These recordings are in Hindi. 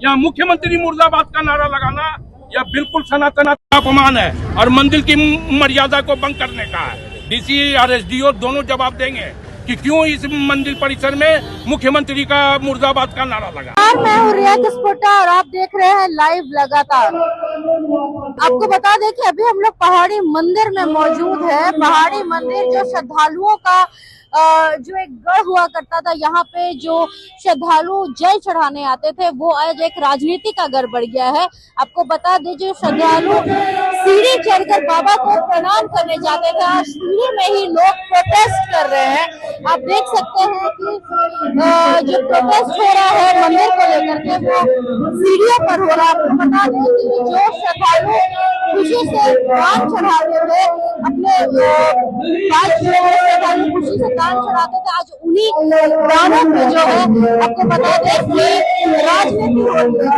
या मुख्यमंत्री मुर्दाबाद का नारा लगाना यह बिल्कुल सनातन अपमान है और मंदिर की मर्यादा को भंग करने का है। डीसी और एसडीओ दोनों जवाब देंगे कि क्यों इस मंदिर परिसर में मुख्यमंत्री का मुर्दाबाद का नारा लगा। मैं हूँ रिया किस्पोटा और आप देख रहे हैं लाइव लगातार। आपको बता दें कि अभी हम लोग पहाड़ी मंदिर में मौजूद है। पहाड़ी मंदिर जो श्रद्धालुओं का जो एक गढ़ हुआ करता था, यहाँ पे जो श्रद्धालु जल चढ़ाने आते थे वो आज एक राजनीति का गढ़ बढ़ गया है। आपको बता दें जो श्रद्धालु सीढ़ी चढ़कर बाबा को प्रणाम करने जाते थे, आज सीढ़ी में ही लोग प्रोटेस्ट कर रहे हैं। आप देख सकते हैं कि जो प्रोटेस्ट हो रहा है मंदिर को लेकर के वो सीढ़ियों पर हो रहा है। आपको बता दें कि जो श्रद्धालु खुशी से दान चढ़ाते थे, अपने श्रद्धालु खुशी से दान चढ़ाते थे, आज उन्हीं दानों पे जो है आपको बता दें कि राजनीति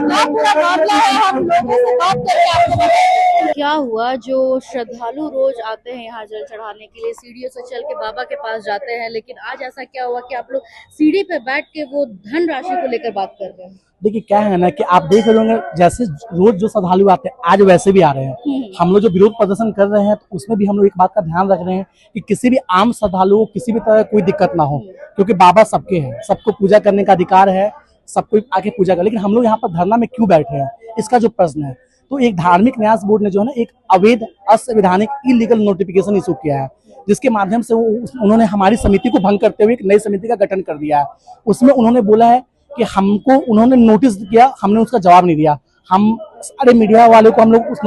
क्या पूरा मामला है। हम लोगों से बात करके आपको बताएंगे क्या हुआ। जो श्रद्धालु रोज आते हैं यहाँ जल चढ़ाने के लिए, सीढ़ियों से चल के बाबा के पास जाते हैं, लेकिन आज ऐसा क्या हुआ कि आप लोग सीढ़ी पे बैठ के वो धन राशि को लेकर बात कर रहे हैं। देखिए क्या है ना कि आप देख रहे होंगे जैसे रोज जो श्रद्धालु आते हैं आज वैसे भी आ रहे हैं। हम लोग जो विरोध प्रदर्शन कर रहे हैं तो उसमें भी हम लोग एक बात का ध्यान रख रहे हैं कि किसी भी आम श्रद्धालु को किसी भी तरह कोई दिक्कत ना हो, क्योंकि बाबा सबके हैं, सबको पूजा करने का अधिकार है, सबको आके पूजा कर। लेकिन हम लोग यहाँ पर धरना में क्यों बैठे हैं, इसका जो प्रश्न है, तो एक धार्मिक न्यास बोर्ड ने जो है ना एक अवैध असंवैधानिक इलीगल नोटिफिकेशन इशू किया है, जिसके माध्यम से उन्होंने हमारी समिति को भंग करते हुए एक नई समिति का गठन कर दिया है। उसमें उन्होंने बोला है कि हमको उन्होंने नोटिस किया, हमने उसका जवाब नहीं दिया। हम सारे मीडिया वालों को हम लोग उस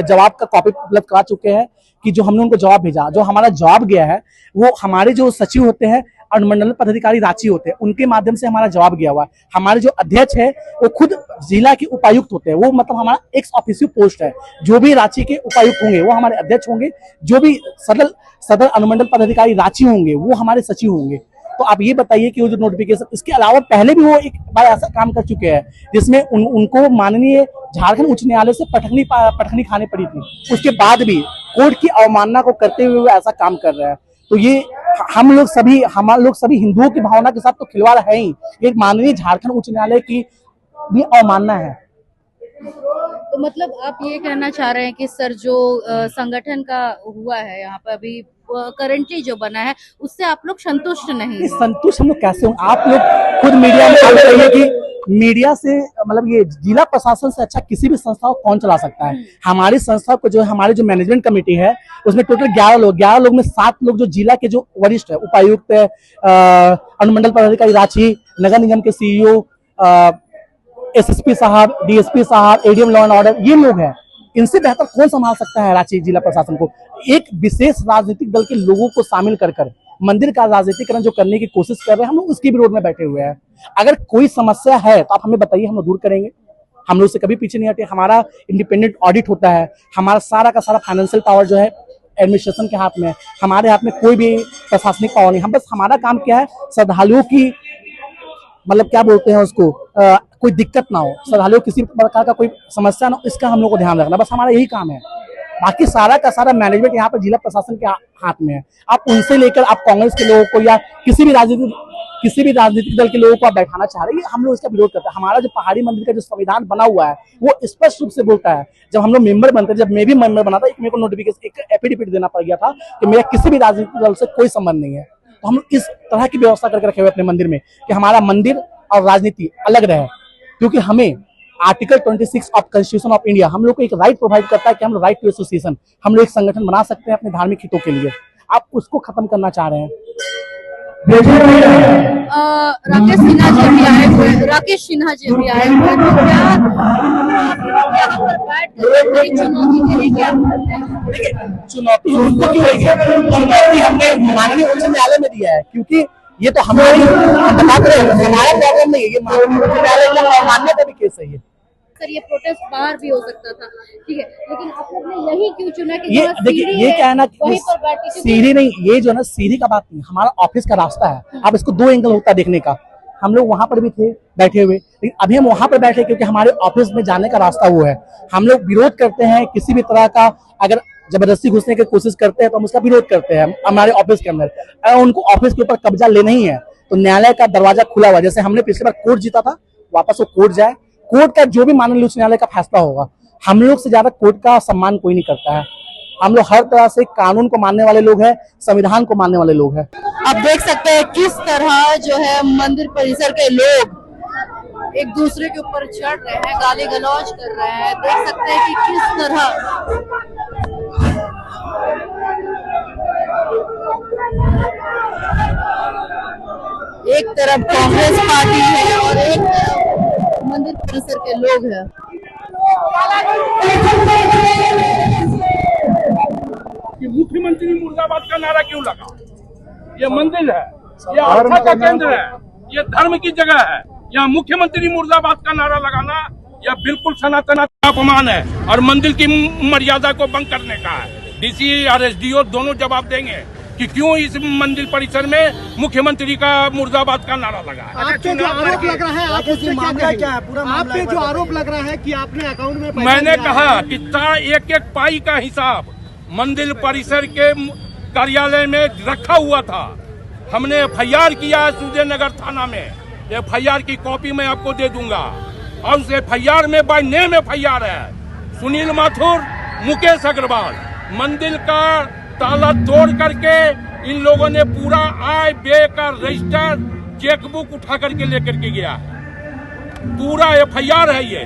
जवाब का कॉपी उपलब्ध करा चुके हैं कि जो हमने उनको जवाब भेजा, जो हमारा जवाब गया है वो हमारे जो सचिव होते हैं अनुमंडल पदाधिकारी रांची होते हैं, उनके माध्यम से हमारा जवाब गया हुआ है। हमारे जो अध्यक्ष है वो खुद जिला के उपायुक्त होते हैं, वो मतलब हमारा एक्स ऑफिसियो पोस्ट है। जो भी रांची के उपायुक्त होंगे वो हमारे अध्यक्ष होंगे, जो भी सदर अनुमंडल पदाधिकारी रांची होंगे वो हमारे सचिव होंगे। तो आप ये बताइए कि वो जो नोटिफिकेशन, इसके अलावा पहले भी वो एक बार ऐसा काम कर चुके हैं जिसमें उनको माननीय झारखंड उच्च न्यायालय से पटखनी खाने पड़ी थी। उसके बाद भी कोर्ट की अवमानना को करते हुए वो ऐसा काम कर रहे हैं। तो ये हम लोग सभी हिंदुओं की भावना के साथ तो खिलवाड़ है ही, एक माननीय झारखंड उच्च न्यायालय की भी अवमानना है। तो मतलब आप ये कहना चाह रहे हैं कि सर जो संगठन का हुआ है यहाँ पर अभी करंटली जो बना है उससे आप लोग संतुष्ट नहीं? संतुष्ट हम लोग कैसे होंगे? आप लोग खुद मीडिया में आते रहिए कि मीडिया से मतलब ये जिला प्रशासन से अच्छा किसी भी संस्था को कौन चला सकता है। हमारी संस्था को जो हमारी जो मैनेजमेंट कमेटी है उसमें टोटल 11 लोग में 7 लोग जो जिला के जो वरिष्ठ है, उपायुक्त, अनुमंडल पदाधिकारी रांची, नगर निगम के सीईओ, एसएसपी साहब, डीएसपी साहब, एडीएम लॉ एंड ऑर्डर, ये लोग हैं। इनसे बेहतर कौन संभाल सकता है रांची जिला प्रशासन को? एक विशेष राजनीतिक दल के लोगों को शामिल कर मंदिर का राजनीतिकरण जो करने की कोशिश कर रहे हैं, हम लोग उसके विरोध में बैठे हुए हैं। अगर कोई समस्या है तो आप हमें बताइए, हम लोग दूर करेंगे। हम लोग से कभी पीछे नहीं हटे। हमारा इंडिपेंडेंट ऑडिट होता है, हमारा सारा का सारा फाइनेंशियल पावर जो है एडमिनिस्ट्रेशन के हाथ में है, हमारे हाथ में कोई भी प्रशासनिक पावर नहीं। हम बस हमारा काम क्या है, श्रद्धालुओं की मतलब क्या बोलते हैं उसको, कोई दिक्कत ना हो, श्रद्धालुओं किसी प्रकार का कोई समस्या ना हो, इसका हम लोग को ध्यान रखना, बस हमारा यही काम है। बाकी सारा का सारा मैनेजमेंट यहाँ पर जिला प्रशासन के हाथ में है। आप उनसे लेकर आप कांग्रेस के लोगों को या किसी भी राजनीतिक दल के लोगों को आप बैठाना चाह रहे हैं, हम लोग इसका विरोध करते हैं। हमारा जो पहाड़ी मंदिर का जो संविधान बना हुआ है वो स्पष्ट रूप से बोलता है, जब हम लोग मेंबर बनते, जब मैं भी मेंबर बना था, मेरे को नोटिफिकेशन, एक एफिडेविट देना पड़ गया था कि मेरा किसी भी राजनीतिक दल से कोई संबंध नहीं है। तो हम लोग इस तरह की व्यवस्था करके रखे हुए अपने मंदिर में कि हमारा मंदिर और राजनीति अलग रहे, क्योंकि हमें article 26 of constitution of India हम लोग को एक राइट प्रोवाइड करता है कि हम लोग राइट टू एसोसिएशन, हम लोग एक संगठन बना सकते हैं अपने धार्मिक हितों के लिए। आप उसको खत्म करना चाह रहे हैं। राकेश सिन्हा जी भी आए हुए, चुनौती उनको क्यों हमने माननीय उच्च न्यायालय में दिया है, क्योंकि ये तो हमारी हमारा प्रॉब्लम नहीं है, ये मानने का भी केस है। सर ये प्रोटेस्ट बाहर भी हो सकता था, ठीक है, लेकिन आप लोग ने यही क्यों चुना कि ये देखिए, ये क्या है ना, सीढ़ी नहीं, ये जो ना सीढ़ी का बात नहीं, हमारा ऑफिस का रास्ता है। अब इसको 2 एंगल होता है देखने का। हम लोग वहां पर भी थे बैठे हुए, लेकिन अभी हम वहां पर बैठे क्योंकि हमारे ऑफिस में जाने का रास्ता वो है। हम लोग विरोध करते हैं किसी भी तरह का, अगर जबरदस्ती घुसने की कोशिश करते हैं तो हम उसका विरोध करते हैं हमारे ऑफिस के अंदर। अगर उनको ऑफिस के ऊपर कब्जा लेना ही है तो न्यायालय का दरवाजा खुला हुआ। जैसे हमने पिछली बार कोर्ट जीता था, वापस वो कोर्ट जाए, कोर्ट का जो भी माननीय उच्च न्यायालय का फैसला होगा, हम लोग से ज्यादा कोर्ट का सम्मान कोई नहीं करता है। हम लोग हर तरह से कानून को मानने वाले लोग हैं, संविधान को मानने वाले लोग हैं। आप देख सकते हैं किस तरह जो है मंदिर परिसर के लोग एक दूसरे के ऊपर चढ़ रहे हैं, गाली गलौज कर रहे हैं। देख सकते हैं कि किस तरह एक तरफ कांग्रेस पार्टी है और एक तरफ मंदिर परिसर के लोग हैं। कि मुख्यमंत्री मुर्दाबाद का नारा क्यों लगा? ये मंदिर है, ये आस्था का केंद्र है, ये धर्म की जगह है। यहाँ मुख्यमंत्री मुर्दाबाद का नारा लगाना यह बिल्कुल सनातन अपमान है और मंदिर की मर्यादा को भंग करने का है। डीसी और एसडीओ दोनों जवाब देंगे कि क्यों इस मंदिर परिसर में मुख्यमंत्री का मुर्दाबाद का नारा लगा है। आपके जो आरोप लग रहा है, आप उससे मामला क्या है? पूरा आप पे जो आरोप लग रहा है कि आपने अकाउंट में पैसा मैंने दिया कहा है। कि एक एक पाई का हिसाब मंदिर परिसर के कार्यालय में रखा हुआ था। हमने एफआईआर किया है सूर्यनगर थाना में। एफआईआर की कॉपी मैं आपको दे दूंगा और उस एफआईआर में बाय नेम एफआईआर है। सुनील माथुर, मुकेश अग्रवाल मंदिर का ताला तोड़ करके इन लोगों ने पूरा आय व्यय का रजिस्टर चेकबुक उठा करके लेकर के गया। पूरा एफआईआर है, ये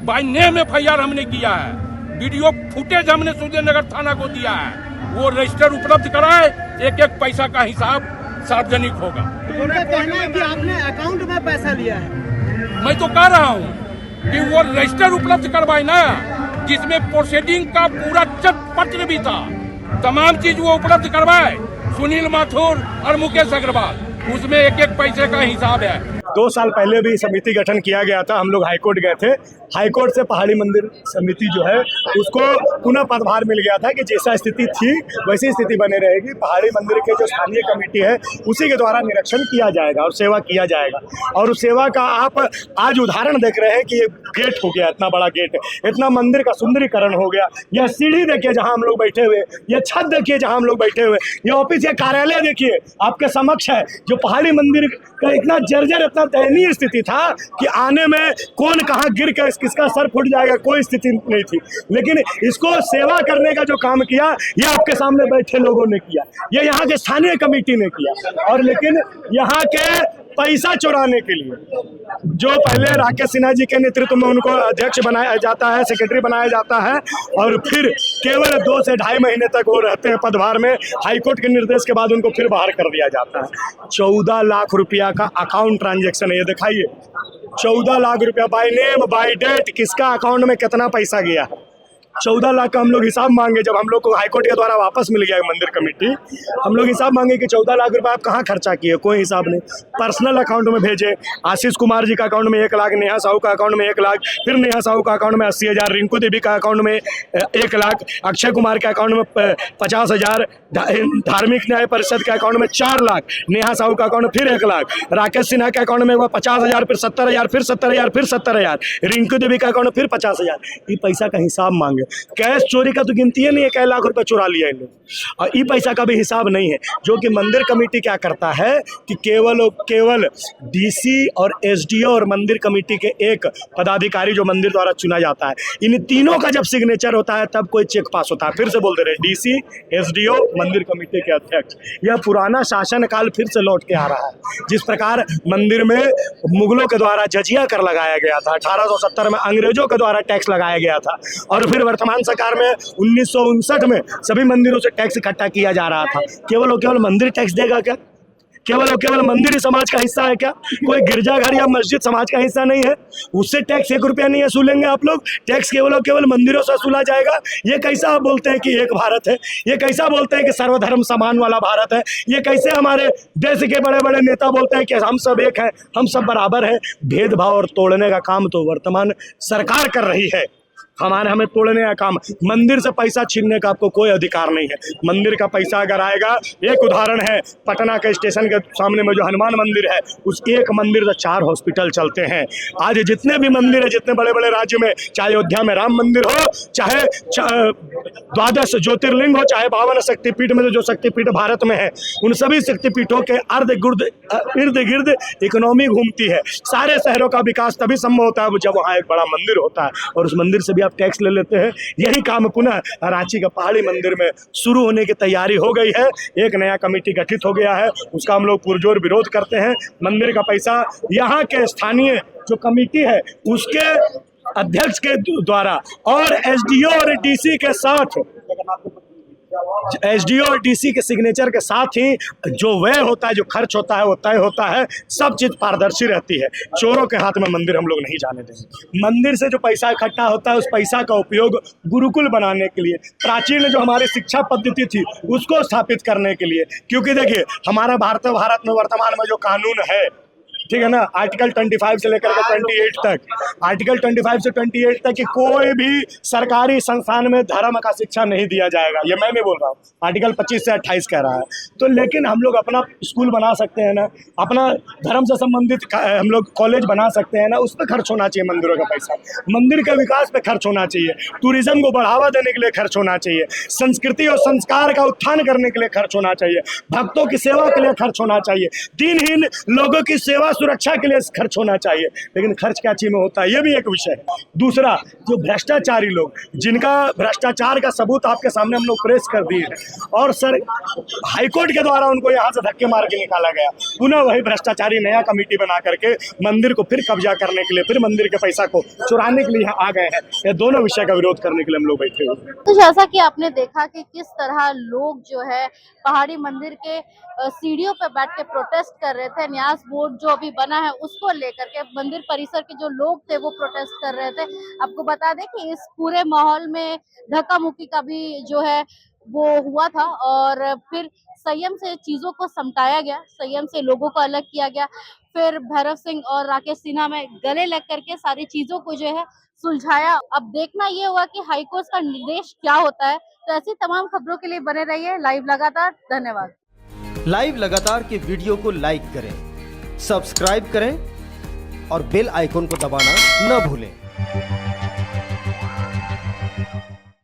बाय नेम एफआईआर हमने किया है। वीडियो फुटेज हमने सूर्यनगर थाना को दिया है। वो रजिस्टर उपलब्ध कराए, एक एक पैसा का हिसाब सार्वजनिक होगा। उनका कहना है कि आपने अकाउंट में पैसा लिया है। मैं तो कह रहा हूँ कि वो रजिस्टर उपलब्ध करवाए ना, जिसमें प्रोसीडिंग का पूरा पत्र भी था, तमाम चीज वो उपलब्ध करवाए। सुनील माथुर और मुकेश अग्रवाल, उसमें एक एक पैसे का हिसाब है। 2 साल पहले भी समिति गठन किया गया था। हम लोग हाईकोर्ट गए थे। हाईकोर्ट से पहाड़ी मंदिर समिति जो है उसको पुनः पदभार मिल गया था कि जैसा स्थिति थी वैसी स्थिति बने रहेगी। पहाड़ी मंदिर के जो स्थानीय कमेटी है उसी के द्वारा निरीक्षण किया जाएगा और सेवा किया जाएगा। और उस सेवा का आप आज उदाहरण देख रहे हैं कि ये गेट हो गया, इतना बड़ा गेट, इतना मंदिर का सुंदरीकरण हो गया। यह सीढ़ी देखिए जहाँ हम लोग बैठे हुए, यह छत देखिए जहाँ हम लोग बैठे हुए, ये ऑफिस, ये कार्यालय देखिए आपके समक्ष है। जो पहाड़ी मंदिर का इतना जर्जर, इतना दयनीय स्थिति था कि आने में कौन कहाँ गिर के किसका सर फूट जाएगा कोई स्थिति नहीं थी। लेकिन इसको सेवा करने का जो काम किया ये आपके सामने बैठे लोगों ने किया, ये यहाँ के स्थानीय कमेटी ने किया। और लेकिन यहाँ के पैसा चुराने के लिए जो पहले राकेश सिन्हा जी के नेतृत्व में उनको अध्यक्ष बनाया जाता है, सेक्रेटरी बनाया जाता है और फिर केवल 2 से ढाई महीने तक वो रहते हैं पदभार में। हाईकोर्ट के निर्देश के बाद उनको फिर बाहर कर दिया जाता है। 14 लाख रुपया का अकाउंट ट्रांजैक्शन है, ये दिखाइए। 14 लाख रुपया बाय नेम बाय डेट, किसका अकाउंट में कितना पैसा गया है। 14 लाख का हम लोग हिसाब मांगे। जब हम लोग को हाईकोर्ट के द्वारा वापस मिल गया मंदिर कमेटी, हम लोग हिसाब मांगे कि 14 लाख रुपए आप कहाँ खर्चा किए, कोई हिसाब नहीं। पर्सनल अकाउंट में भेजे, आशीष कुमार जी का अकाउंट में 1 लाख, नेहा साहू का अकाउंट में 1 लाख, फिर नेहा साहू का अकाउंट में 80,000, रिंकू देवी का अकाउंट में 1 लाख, अक्षय कुमार के अकाउंट में 50,000, धार्मिक न्याय परिषद के अकाउंट में 4 लाख, नेहा साहू का अकाउंट में फिर 1 लाख, राकेश सिन्हा के अकाउंट में 50,000, फिर 70,000, फिर 70,000, फिर 70,000, रिंकू देवी का अकाउंट में फिर 50,000। ये पैसा का हिसाब मांगे। कैश चोरी का तो गिनती है नहीं है, 1 लाख रुपए चुरा लिया इन लोग और ये पैसा का भी हिसाब नहीं है। जो कि मंदिर कमेटी क्या करता है कि केवल डीसी और एसडीओ और मंदिर कमेटी के एक पदाधिकारी जो मंदिर द्वारा चुना जाता है, इन तीनों का जब सिग्नेचर होता है तब कोई चेक पास होता है। फिर से बोल दे रहे, डीसी, एसडीओ, मंदिर कमेटी के अध्यक्ष। यह पुराना शासन काल फिर से लौट के आ रहा है। जिस प्रकार मंदिर में मुगलों के द्वारा जजिया कर लगाया गया था, 1870 में अंग्रेजों के द्वारा टैक्स लगाया गया था और फिर वर्तमान सरकार में 1959 में सभी मंदिरों से टैक्स इकट्ठा किया जा रहा था। केवल मंदिर टैक्स देगा क्या? केवल मंदिर ही समाज का हिस्सा है क्या? कोई गिरजाघर या मस्जिद समाज का हिस्सा नहीं है? उससे टैक्स 1 रुपया नहीं वसूलेंगे आप लोग? टैक्स केवल मंदिरों से वसूला जाएगा? ये कैसा आप बोलते हैं कि एक भारत है? ये कैसा बोलते हैं कि सर्वधर्म समान वाला भारत है? ये कैसे हमारे देश के बड़े बड़े नेता बोलते हैं कि हम सब एक हैं, हम सब बराबर हैं? भेदभाव और तोड़ने का काम तो वर्तमान सरकार कर रही है। हमें तोड़ने का काम। मंदिर से पैसा छीनने का आपको कोई अधिकार नहीं है। मंदिर का पैसा अगर आएगा, एक उदाहरण है पटना के स्टेशन के सामने में जो हनुमान मंदिर है, उस एक मंदिर से 4 हॉस्पिटल चलते हैं। आज जितने भी मंदिर है, जितने बड़े बड़े राज्य में, चाहे अयोध्या में राम मंदिर हो, चाहे 12 ज्योतिर्लिंग हो, चाहे 52 शक्तिपीठ में जो शक्तिपीठ भारत में है, उन सभी शक्तिपीठों के इर्द गिर्द इकोनॉमी घूमती है। सारे शहरों का विकास तभी संभव होता है जब वहाँ एक बड़ा मंदिर होता है, और उस मंदिर से भी आप टैक्स ले लेते हैं। यही काम पुनः रांची का पहाड़ी मंदिर में शुरू होने की तैयारी हो गई है। एक नया कमेटी गठित हो गया है, उसका हम लोग पुरजोर विरोध करते हैं। मंदिर का पैसा यहाँ के स्थानीय जो कमेटी है उसके अध्यक्ष के द्वारा और एसडीओ और डीसी के साथ, एसडीओ और डीसी के सिग्नेचर के साथ ही जो व्यय होता है, जो खर्च होता है, वो तय होता है। सब चीज पारदर्शी रहती है। चोरों के हाथ में मंदिर हम लोग नहीं जाने देंगे। मंदिर से जो पैसा इकट्ठा होता है, उस पैसा का उपयोग गुरुकुल बनाने के लिए, प्राचीन जो हमारी शिक्षा पद्धति थी उसको स्थापित करने के लिए, क्योंकि देखिए हमारा भारत में वर्तमान में जो कानून है, ठीक है ना, आर्टिकल 25 से लेकर के 28 तक, आर्टिकल 25 से 28 तक कि कोई भी सरकारी संस्थान में धर्म का शिक्षा नहीं दिया जाएगा। ये मैं नहीं बोल रहा हूँ, आर्टिकल 25 से 28 कह रहा है। तो लेकिन हम लोग अपना स्कूल बना सकते हैं ना, अपना धर्म से संबंधित हम लोग कॉलेज बना सकते हैं ना, उस पर खर्च होना चाहिए। मंदिरों का पैसा मंदिर के विकास पे खर्च होना चाहिए, टूरिज्म को बढ़ावा देने के लिए खर्च होना चाहिए, संस्कृति और संस्कार का उत्थान करने के लिए खर्च होना चाहिए, भक्तों की सेवा के लिए खर्च होना चाहिए, दिनहीन लोगों की सेवा सुरक्षा के लिए खर्च होना चाहिए। लेकिन खर्च क्या चीज में होता है, ये भी एक विषय है। दूसरा, जो भ्रष्टाचारी लोग, जिनका भ्रष्टाचार का सबूत आपके सामने हम लोग प्रेस कर दिए और सर हाईकोर्ट के द्वारा उनको यहाँ से धक्के मार के निकाला गया, पुनः वही भ्रष्टाचारी नया कमेटी बना करके मंदिर को फिर कब्जा करने के लिए, फिर मंदिर के पैसा को चुराने के लिए यहाँ आ गए हैं। ये दोनों विषय का विरोध करने के लिए हम लोग बैठे हुए हैं। तो जैसा कि आपने देखा कि किस तरह लोग जो है पहाड़ी मंदिर के सीढ़ियों पे बैठ के प्रोटेस्ट कर रहे थे। न्यास बोर्ड जो अभी बना है उसको लेकर के मंदिर परिसर के जो लोग थे वो प्रोटेस्ट कर रहे थे। आपको बता दें कि इस पूरे माहौल में धक्का मुक्की का भी जो है वो हुआ था और फिर संयम से चीजों को समटाया गया, संयम से लोगों को अलग किया गया। फिर भैरव सिंह और राकेश सिन्हा में गले लग करके सारी चीजों को जो है सुलझाया। अब देखना ये हुआ कि हाईकोर्ट का निर्देश क्या होता है। तो ऐसी तमाम खबरों के लिए बने रहिए लाइव लगातार। धन्यवाद। लाइव लगातार के वीडियो को लाइक करें, सब्सक्राइब करें और बेल आइकन को दबाना न भूलें।